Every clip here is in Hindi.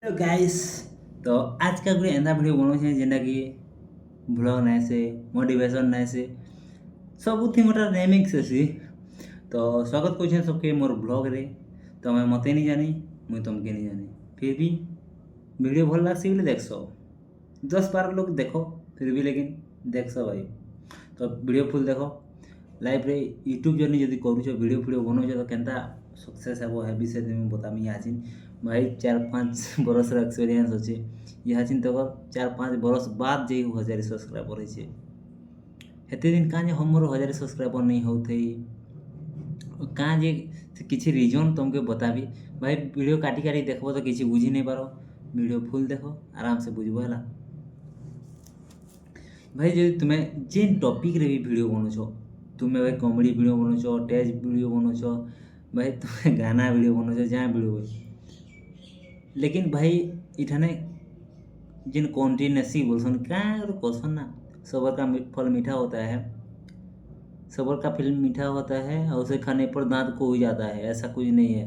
Hello guys. तो आज का गोटे एंता भिडियो बनाऊे जेनटा कि ब्लॉग नाइ से मोटिवेशन नाइ से सबुथि गोटे रेमिक्स असी। तो स्वागत कर सबके मोर ब्लॉग रे। तमें मते नहीं जानी मुई तुमके नहीं जानी फिर भी वीडियो भल लगसी बोले देखस 10-12 लोग देखो फिर भी लेकिन देखस भाई। तो वीडियो फुल देखो लाइफ रे यूट्यूब जर्नी जदि करूछ वीडियो फीडियो बनाऊछ तो केनता सक्सेस हेबो हे विषय में बतामी याचिन भाई 4-5 बरस एक्सपीरियंस अच्छे याचिन तक 4-5 बरस बाद जे 1000 सब्सक्राइबर है हेते दिन कहाँ जे हमर 1000 सब्सक्राइबर नहीं होते कहाँ जे किसी रीजन तुमके बताबी भाई वीडियो काटी काटी देखबो तो किसी बुझी नहीं पारो वीडियो फुल देखो आराम से बुझबो है भाई जो तुम्हें जेन टॉपिक रे भी वीडियो बनाऊछ तुम्हें भाई कॉमेडी वीडियो बनाऊछ टेज वीडियो बनाऊछ भाई तुम्हें गाना वीडियो बनाऊछ जहाँ वीडियो भाई लेकिन भाई इठाने जिन कॉन्टिन्यूसी बोलसन क्या क्वेश्चन ना सबर का फल मीठा होता है सबर का फल मीठा होता है और उसे खाने पर दांत को हो जाता है ऐसा कुछ नहीं है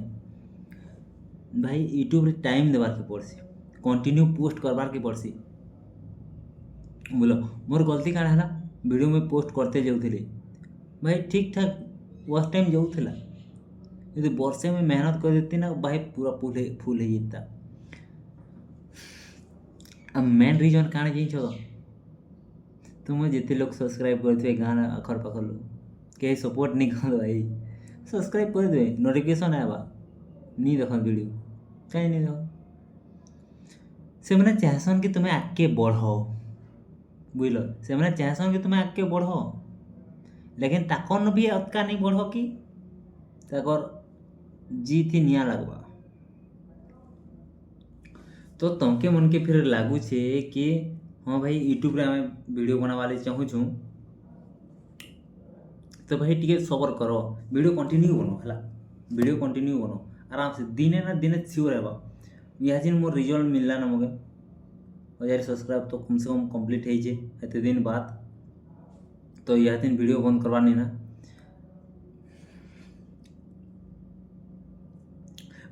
भाई यूट्यूब रे टाइम देवार के पड़सी कंटिन्यू पोस्ट करवार के पड़सी बोलो मोर गलती काण है वीडियो में पोस्ट करते जाऊे भाई ठीक ठाक वॉच टाइम जाऊला यदि वर्षे में मेहनत कर देती ना भाई पूरा फुल है जाता अब मेन रीजन काण जान तुम जिते लोग सब्सक्राइब करते गाँव आखर पाखर लोग कहीं सपोर्ट नहीं कर भाई सब्सक्राइब कर दे नोटिफिकेशन आवा नहीं देख वीडियो कहीं नहीं देख से मैंने चाहसन कि तुम्हें आगे बढ़ बुझल से मैंने चाहसन कि तुम्हें आगे बढ़ लेकिन ताकन भी अतका नहीं बढ़ कि ताकर जी थी निया लगवा तो तमके मन के फिर लागू छे कि हाँ भाई यूट्यूब रे आम वीडियो बनावाले चाहूँ तो भाई टी सबर कर वीडियो कंटिन्यू बनो है वीडियो कंटिन्यू बनो आराम से दिने ना दिने सियोर है यहाँ मोर रिजल्ट मिलला ना मगे 1000 सब्सक्राइब तो कम से कम कंप्लीट है दिन बाद तो यह दिन वीडियो बंद करवानी ना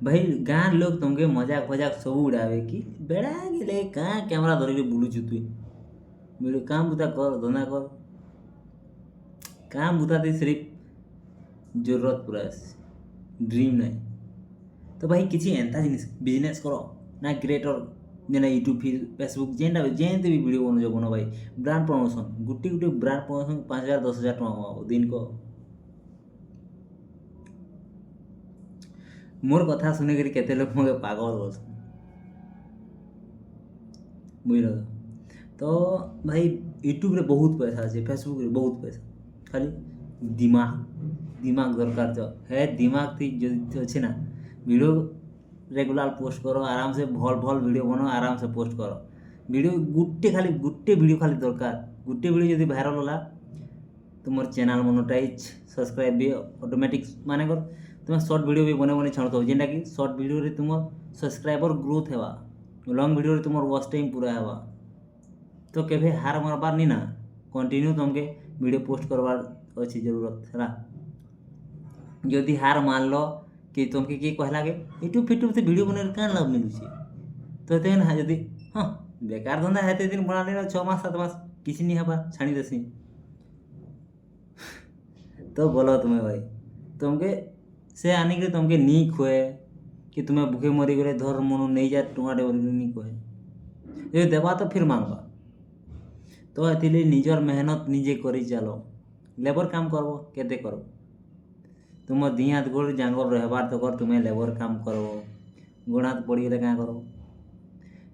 भाई गाँव लोग तुमके मजाक फजाक सब उड़ावे कि बेड़ा गेले कहाँ कैमरा धरिक बुलुचु तुई वीडियो काम बुता कर धंधा कर काम बुता दे सिर्फ जरूरत पूरा ड्रीम नहीं तो भाई किसी एंता जिनिस बिजनेस करो ना क्रिएटर जेना यूट्यूब फेसबुक जेनटा जेनते भी वीडियो बनो भाई ब्रांड प्रमोशन गुटी गुटी ब्रांड प्रमोशन 5000-10,000 टका दिन को मोर कथा सुने करी केते लोग मगे पागल बोल बुझल तो भाई यूट्यूब रे बहुत पैसा है फेसबुक रे बहुत पैसा खाली दिमाग दरकार तो है दिमाग थी जो अच्छे ना वीडियो रेगुलर पोस्ट करो आराम से भल भल वीडियो बनाओ आराम से पोस्ट करो वीडियो गुट्टे वीडियो खाली दरकार गुट्टे वीडियो यदि वायरल होला तुम चैनल मोनेटाइज सब्सक्राइब भी ऑटोमेटिक माने कर तुम शॉर्ट वीडियो भी बने छाड़त हो जेनटा कि शॉर्ट वीडियो रे तुम सब्सक्राइबर ग्रोथ हेवा लॉन्ग वीडियो रे तुम वॉच टाइम पूरा हेवा तो केबे हार मारबार नहीं ना कंटिन्यू तुमके वीडियो पोस्ट करवार अच्छी जरूरत है जदि हार मान लो कि तुमके किए कहला के यूट्यूब से वीडियो बने क्या लाभ मिलूचे तो ना जदि हाँ बेकार धंदा है दिन बना लेना 6 मास 7 मास किसी नहीं हवा छाणी देसी तो बोलो तुम्हें भाई तुमके से आने के तुमके नी खुए कि तुम्हें भूखे मरी गले धर मन नहीं जा टुआटे नहीं कहे ये देवा तो फिर मांगबा तो ये निजर मेहनत निजे करी चलो लेबर काम करबो केते करो तुम दी हाथ गोड़ जांगर रहबार तो कर तुम्हें लेबर काम करो गोड़ हाथ पड़ी गले क्या करो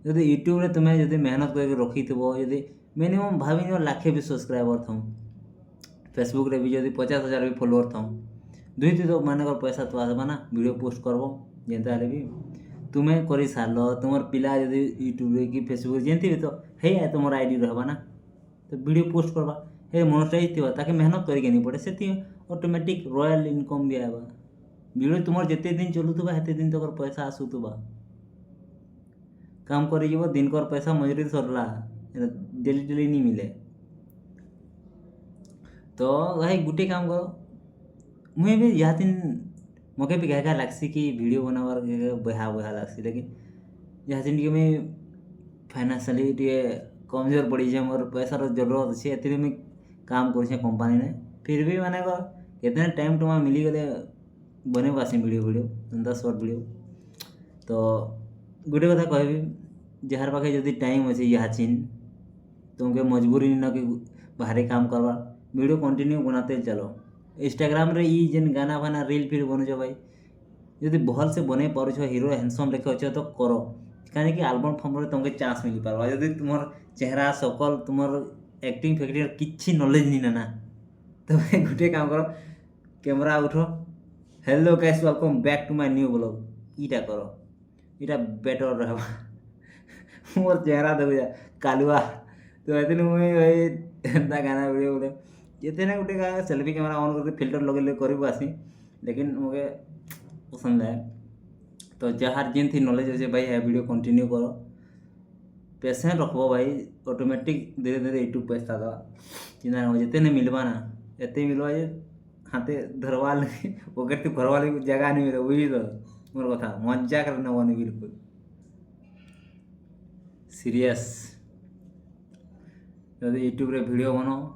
जब यूट्यूब रे तुम्हें जब मेहनत करके रखी थो जब मिनिमम भाभी लाखे भी सब्सक्राइबर था फेसबुक रे भी जब 50,000 भी फॉलोअर था दुई तो मान कर पैसा तो आसबा ना वीडियो पोस्ट करबो जेनता भी तुम्हें कर सार तुम पिला जब यूट्यूब रे कि फेसबुक जेनती भी तो है तुम आईडी रहबा ना तो वीडियो पोस्ट करवा हे मोनेटाइज थी ताकि मेहनत करके नहीं पड़े से ऑटोमेटिक रॉयल इनकम भी आएगा वीडियो तुम जिते दिन चलुवा हेते दिन तक पैसा आसुवा काम कर दिन कर पैसा मजूरी सरला डेली डेली नहीं मिले तो भाई गुटे काम करो मुझे भी यहाँ दिन मके भी क्या लगसी कि वीडियो बनावार बहा लगसी लेकिन जहाँ टे मुझे फाइनान्शियली टे कमजोर पड़ी है, मोर पैसार जरूरत अच्छे, एति मुझे काम कर कंपानी ने। फिर भी माने कितने टाइम टुमा मिलीगले बने पासी वीडियो एंता शॉर्ट वीडियो। तो गोटे कथा कहबी जार पाखे जदि टाइम अच्छे याचिन तुमके मजबूरी न कि बाहरी काम करवा, वीडियो कंटिन्यू बनाते चलो। इंस्टाग्राम रे ई जेन गाना फाना रील फिर बनुछ भाई, जदि भल से बने पारुछ हीरो हैंडसम देखे अच्छे तो करो, कहीं कि आल्बम फॉर्म रे तुमके चांस मिल पारवा। जदि तुमर चेहरा सकल तुमर एक्टिंग फैक्टर किछि नॉलेज नहीं ना, तो भाई गोटे काम करो, कैमरा उठो, hello guys welcome back to my new blog, इटा करो, इटा बेटर रहबा। मोर चेहरा देखो जा कालुआ, तो एतने मुई भाई एंता गाना वीडियो बोले जितने गोटे का सेल्फी कैमरा ऑन करके फिल्टर लगे करू आसी, लेकिन मुझे पसंद है। तो जहाँ जिन थी नॉलेज अच्छे भाई है वीडियो कंटिन्यू करो, पेशेंट रखो भाई, ऑटोमेटिक धीरे धीरे यूट्यूब पैसा दवा चिंता जिते नहीं मिलवा ना, एते मिलवा जे हाथे धरवा लगे पॉकेट तो भरवा लगे जगह नहीं मिले, वही तो मोर कथा मजा कर नवानी बिल्कुल सीरियस। जब यूट्यूब रे वीडियो बनाओ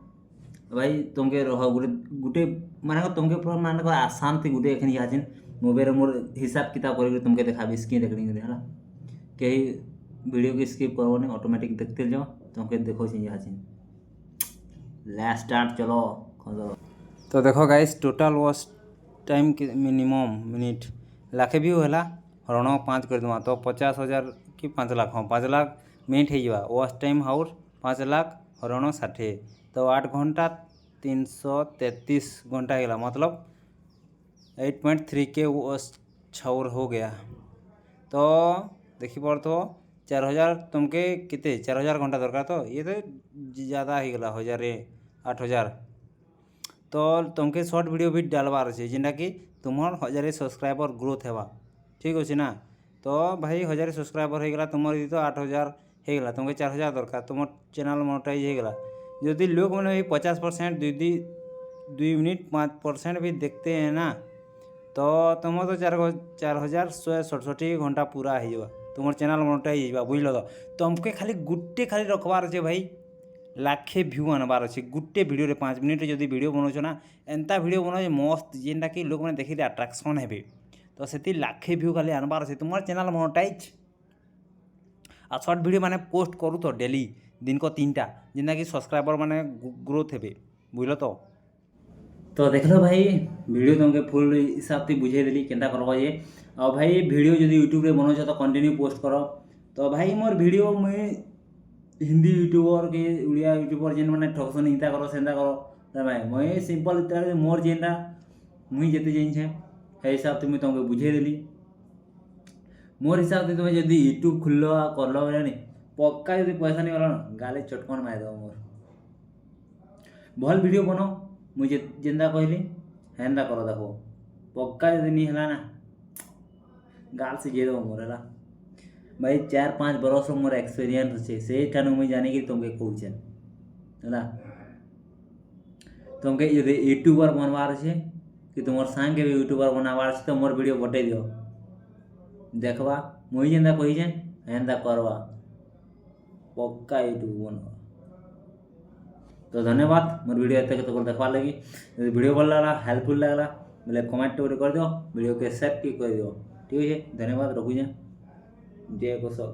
भाई तुमके रह गोटे गोटे माने तुमके पूरा माने आसान थी गोटे एखन याचिन मोबाइल मोर हिसाब किताब कर तुमके देखा स्क्रीन रेकर्डिंग है कहीं वीडियो की स्किप करो नहीं, ऑटोमेटिक देखते जाओ तुमके देखो याचिन। लास्ट स्टार्ट चलो खोलो। तो देखो guys total watch time minimum minute लाखे व्यू है हरण 5 कर दूँ तो 50,000 कि 5 लाख, हाँ 5 लाख मिनिट हो वॉच टाइम हाउर 5 लाख हरण 60, तो 8 घंटा 333 घंटा होगा, मतलब 8.3 के वॉच छाउर हो गया। तो देखी पड़ तो 4,000 तुमके कितने 4,000 घंटा दरकार, तो ये तो ज़्यादा ही गला 1,000 8,000। तो तुमके शॉर्ट वीडियो भी डालबार अच्छे जेनटा कि तुम्हार 1,000 सब्सक्राइबर ग्रोथ हेबा, ठीक अच्छे ना। तो भाई 1,000 सब्सक्राइबर होगा तुम तो 8,000 होगा, तुमके 4,000 दरकार, तुम चैनल मोनेटाइज होगा। यदि लोग मैंने 50% 2 मिनट 5% भी देखते हैं ना, तो तुम तो 4,167 घंटा पूरा हो तुम चैनल मोनेटाइज हो, बुझल। तो तुमके खाली गुटे खाली रखबार अच्छे भाई लाखे व्यू आनबार अच्छे गुटे वीडियो रे 5 मिनट जब वीडियो बनाओ ना, एंता वीडियो बनाओ मस्त जेनटा कि लोक मैंने देखिए अट्राक्शन हे, तो से लाखे व्यू खाली आनबार अच्छे तुम चैनल मोनेटाइज। आ शॉर्ट वीडियो माने पोस्ट करूँ तो डेली दिन को 3टा जेनटा कि सब्सक्राइबर माने ग्रोथ हे, बुझल। तो देख लो भाई वीडियो तुमके फुल हिसाब से बुझे देली केनता करबा जे। और भाई वीडियो जब यूट्यूब रे बनाओ तो कंटिन्यू पोस्ट करो। तो भाई मोर वीडियो मुई हिंदी यूट्यूबर के उड़िया यूट्यूबर जेन मैंने ठकसन इंता करो सेंता करो, तो भाई मुई सिंपल इतना मोर जेनटा मुई जेते जाइछे हे हिसाब से मुई तुमके बुझे देली। मोर हिसाब से तुम्हें जब यूट्यूब खुल्लो कर लो बोले नहीं पक्का जब पैसा नहीं गला गाले चटकन मार दो। मोर भल वीडियो बनाओ मुझे जेनता कहली हेन्ता कर देखो, पक्का जब नहीं है ना गाल से जे दो मोर है भाई 4-5 बरस मोर एक्सपीरियंस अच्छे से ठान मुझे जाने कि तुमके कौचे है तुमके यदि यूट्यूबर बनवार अच्छे कि तुम सांग के भी यूट्यूबर बनावार अच्छे तो मोर वीडियो बटे दियो देखवा मुझे जेनता कही हेन्ता करवा पक्का यूट्यूब बनवा। तो धन्यवाद मोर वीडियो एत तो देखा लगी। यदि वीडियो भल लगा हेल्पफुल लगला बोले कमेंट कर दियो, वीडियो के शेयर कर दियो, ठीक है। धन्यवाद रखुचे जय कोशल।